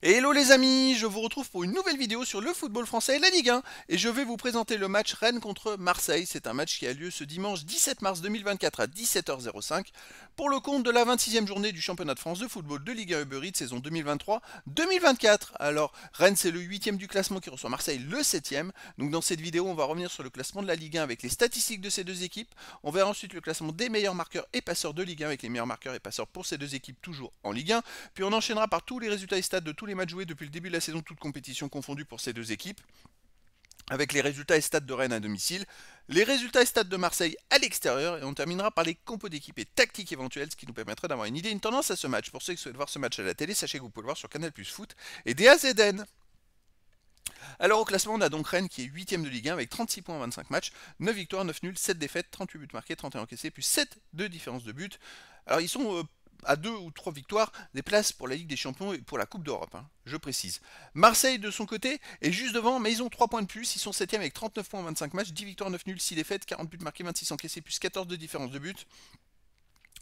Hello les amis, je vous retrouve pour une nouvelle vidéo sur le football français et la Ligue 1 et je vais vous présenter le match Rennes contre Marseille. C'est un match qui a lieu ce dimanche 17 mars 2024 à 17h05 pour le compte de la 26e journée du championnat de France de football de Ligue 1 Uber Eats saison 2023-2024. Alors Rennes c'est le 8e du classement qui reçoit Marseille le 7e. Donc dans cette vidéo on va revenir sur le classement de la Ligue 1 avec les statistiques de ces deux équipes. On verra ensuite le classement des meilleurs marqueurs et passeurs de Ligue 1 avec les meilleurs marqueurs et passeurs pour ces deux équipes toujours en Ligue 1. Puis on enchaînera par tous les résultats et stats de tous les matchs joués depuis le début de la saison, toutes compétitions confondues pour ces deux équipes, avec les résultats et stats de Rennes à domicile, les résultats et stats de Marseille à l'extérieur, et on terminera par les compos d'équipe et tactiques éventuelles, ce qui nous permettra d'avoir une idée, une tendance à ce match. Pour ceux qui souhaitent voir ce match à la télé, sachez que vous pouvez le voir sur Canal Plus Foot et DAZN. Alors au classement, on a donc Rennes qui est 8ème de Ligue 1 avec 36 points en 25 matchs, 9 victoires, 9 nuls, 7 défaites, 38 buts marqués, 31 encaissés, plus 7 de différence de but. Alors ils sont à 2 ou 3 victoires des places pour la Ligue des Champions et pour la Coupe d'Europe, je précise. Marseille de son côté est juste devant, mais ils ont 3 points de plus, ils sont 7ème avec 39 points en 25 matchs, 10 victoires, 9 nuls, 6 défaites, 40 buts marqués, 26 encaissés, plus 14 de différence de but.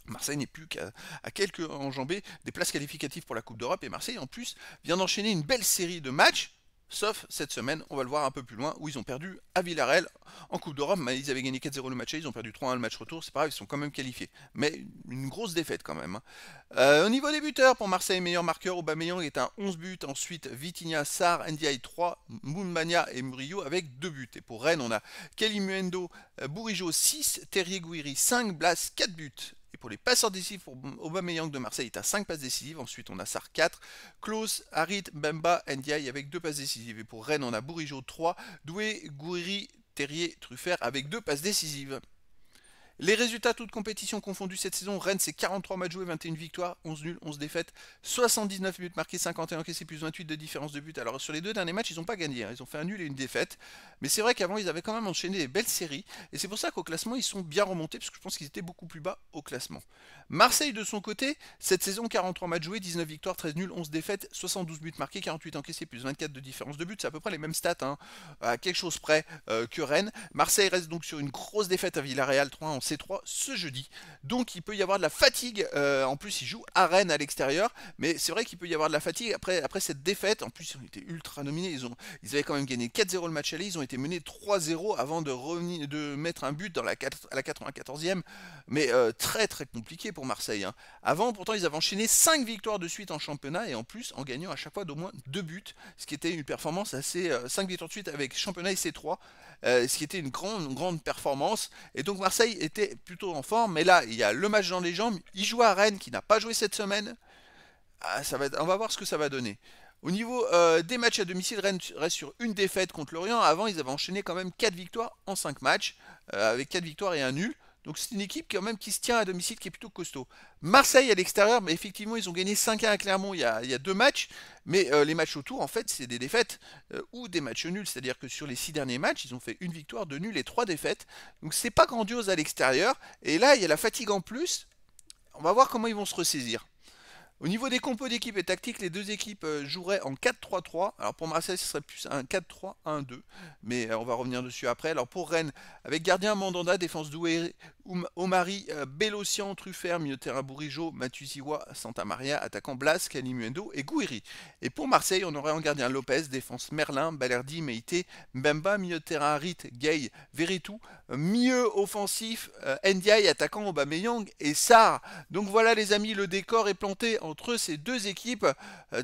Marseille n'est plus qu'à quelques enjambées des places qualificatives pour la Coupe d'Europe et Marseille en plus vient d'enchaîner une belle série de matchs. Sauf cette semaine, on va le voir un peu plus loin, où ils ont perdu à Villarreal en Coupe d'Europe. Ils avaient gagné 4-0 le match, ils ont perdu 3-1 le match retour, c'est pas grave, ils sont quand même qualifiés. Mais une grosse défaite quand même. Au niveau des buteurs, pour Marseille, meilleur marqueur, Aubameyang est à 11 buts. Ensuite, Vitinha, Sarr, Ndiaye 3, Mounmania et Murillo avec 2 buts. Et pour Rennes, on a Kelly Muendo, Bourigeaud 6, Terrier Gouiri 5, Blas 4 buts. Et pour les passeurs décisifs, pour Aubameyang de Marseille est à 5 passes décisives. Ensuite, on a Sarr 4, Klose, Harit, Bemba, Ndiaye avec 2 passes décisives. Et pour Rennes, on a Bourigeaud 3, Doué, Gouiri, Terrier, Truffert avec 2 passes décisives. Les résultats toutes compétitions confondues cette saison, Rennes c'est 43 matchs joués, 21 victoires, 11 nuls, 11 défaites, 79 buts marqués, 51 encaissés plus 28 de différence de but. Alors sur les deux derniers matchs ils n'ont pas gagné, ils ont fait un nul et une défaite. Mais c'est vrai qu'avant ils avaient quand même enchaîné des belles séries. Et c'est pour ça qu'au classement ils sont bien remontés, parce que je pense qu'ils étaient beaucoup plus bas au classement. Marseille de son côté, cette saison 43 matchs joués, 19 victoires, 13 nuls, 11 défaites, 72 buts marqués, 48 encaissés plus 24 de différence de but. C'est à peu près les mêmes stats, à quelque chose près que Rennes. Marseille reste donc sur une grosse défaite à Villarreal 3-1 en C3 ce jeudi. Donc il peut y avoir de la fatigue. En plus, ils jouent à Rennes à l'extérieur. Mais c'est vrai qu'il peut y avoir de la fatigue après cette défaite. En plus, ils ont été ultra dominés. Ils avaient quand même gagné 4-0 le match aller. Ils ont été menés 3-0 avant de mettre un but à la 94e. Mais très très compliqué pour Marseille. Avant, pourtant, ils avaient enchaîné 5 victoires de suite en championnat. Et en plus, en gagnant à chaque fois d'au moins 2 buts. Ce qui était une performance assez... 5 victoires de suite avec championnat et C3. Ce qui était une grande performance. Et donc Marseille était plutôt en forme. Mais là, il y a le match dans les jambes. Il joue à Rennes qui n'a pas joué cette semaine. On va voir ce que ça va donner. Au niveau des matchs à domicile, Rennes reste sur une défaite contre Lorient. Avant, ils avaient enchaîné quand même 4 victoires en 5 matchs, avec 4 victoires et un nul. Donc c'est une équipe quand même qui se tient à domicile, qui est plutôt costaud. Marseille à l'extérieur, mais effectivement ils ont gagné 5-1 à Clermont il y a 2 matchs. Mais les matchs autour, en fait, c'est des défaites ou des matchs nuls. C'est-à-dire que sur les 6 derniers matchs, ils ont fait une victoire, 2 nuls et 3 défaites. Donc c'est pas grandiose à l'extérieur. Et là, il y a la fatigue en plus. On va voir comment ils vont se ressaisir. Au niveau des compos d'équipe et tactiques, les deux équipes joueraient en 4-3-3. Alors pour Marseille, ce serait plus un 4-3-1-2. Mais on va revenir dessus après. Alors pour Rennes, avec gardien Mandanda, défense Doué, Omari, Bélocian, Truffert, milieu de terrain Bourigeaud, Matusiwa, Santa Maria, attaquant Blas, Kalimuendo et Gouiri. Et pour Marseille, on aurait en gardien Lopez, défense Merlin, Balerdi, Meïté, Mbemba, milieu de terrain Harit, Gay, Veritou, milieu offensif Ndiaye, attaquant Aubameyang et Sarr. Donc voilà les amis, le décor est planté entre ces deux équipes.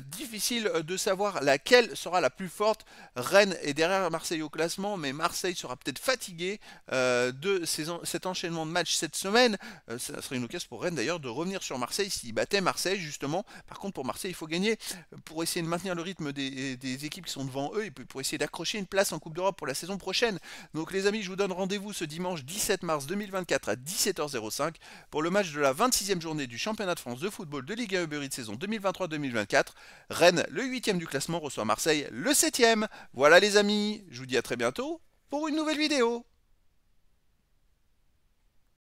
Difficile de savoir laquelle sera la plus forte. Rennes est derrière Marseille au classement, mais Marseille sera peut-être fatigué de cet enchaînement de matchs cette semaine. Ça serait une occasion pour Rennes d'ailleurs de revenir sur Marseille s'ils battaient Marseille justement. Par contre pour Marseille il faut gagner pour essayer de maintenir le rythme des équipes qui sont devant eux et pour essayer d'accrocher une place en Coupe d'Europe pour la saison prochaine. Donc les amis, je vous donne rendez-vous ce dimanche 17 mars 2024 à 17h05 pour le match de la 26e journée du championnat de France de football de Ligue 1 Uber Eats saison 2023-2024. Rennes, le 8e du classement, reçoit Marseille, le 7e. Voilà les amis, je vous dis à très bientôt pour une nouvelle vidéo.